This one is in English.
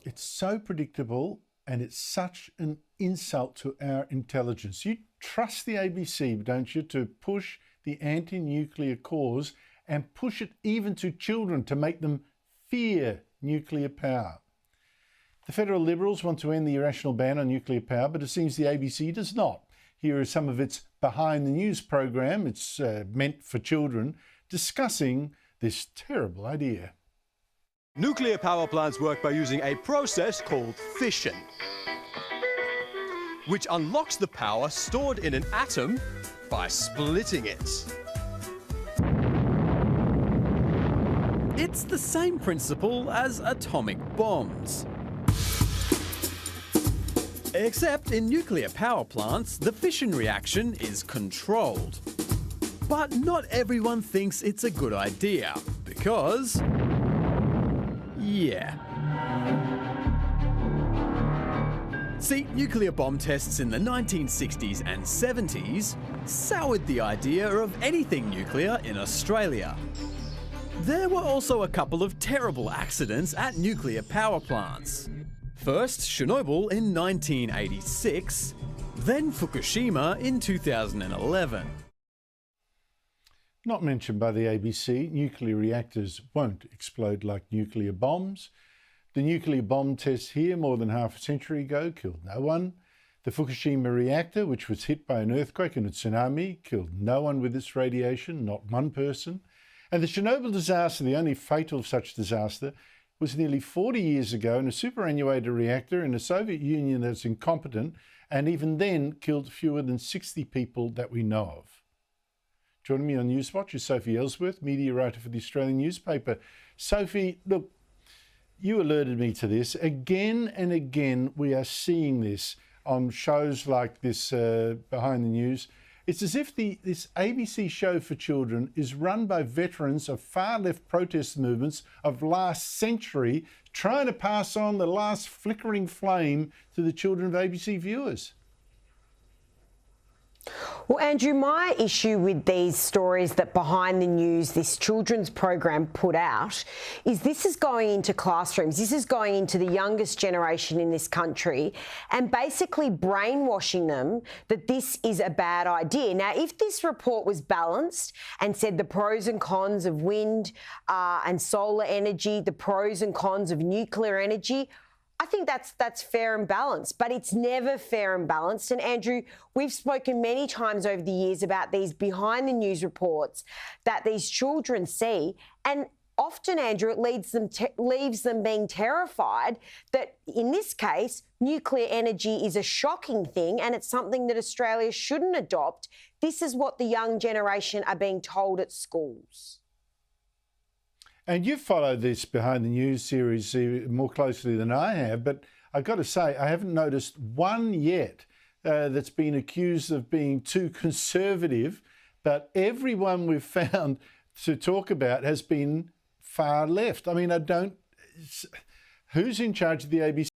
It's so predictable and it's such an insult to our intelligence. You trust the ABC, don't you, to push the anti-nuclear cause and push it even to children to make them fear nuclear power. The federal Liberals want to end the irrational ban on nuclear power, but it seems the ABC does not. Here is some of its Behind the News program, it's meant for children, discussing this terrible idea. Nuclear power plants work by using a process called fission, which unlocks the power stored in an atom by splitting it. It's the same principle as atomic bombs. Except in nuclear power plants, the fission reaction is controlled. But not everyone thinks it's a good idea, because yeah. See, nuclear bomb tests in the 1960s and 70s soured the idea of anything nuclear in Australia. There were also a couple of terrible accidents at nuclear power plants. First, Chernobyl in 1986, then Fukushima in 2011. Not mentioned by the ABC, nuclear reactors won't explode like nuclear bombs. The nuclear bomb tests here more than half a century ago killed no one. The Fukushima reactor, which was hit by an earthquake and a tsunami, killed no one with its radiation, not one person. And the Chernobyl disaster, the only fatal such disaster, was nearly 40 years ago in a superannuated reactor in the Soviet Union that's incompetent, and even then killed fewer than 60 people that we know of. Joining me on Newswatch is Sophie Ellsworth, media writer for the Australian newspaper. Sophie, look, you alerted me to this. Again and again, we are seeing this on shows like this Behind the News. It's as if this ABC show for children is run by veterans of far-left protest movements of last century, trying to pass on the last flickering flame to the children of ABC viewers. Well, Andrew, my issue with these stories that Behind the News, this children's program put out, is this is going into classrooms, this is going into the youngest generation in this country and basically brainwashing them that this is a bad idea. Now, if this report was balanced and said the pros and cons of wind and solar energy, the pros and cons of nuclear energy, I think that's fair and balanced, but it's never fair and balanced. And Andrew, we've spoken many times over the years about these behind the news reports that these children see, and often, Andrew, it leaves them being terrified that, in this case, nuclear energy is a shocking thing and it's something that Australia shouldn't adopt. This is what the young generation are being told at schools. And you've followed this Behind the News series more closely than I have, but I've got to say, I haven't noticed one yet that's been accused of being too conservative, but everyone we've found to talk about has been far left. I mean, who's in charge of the ABC?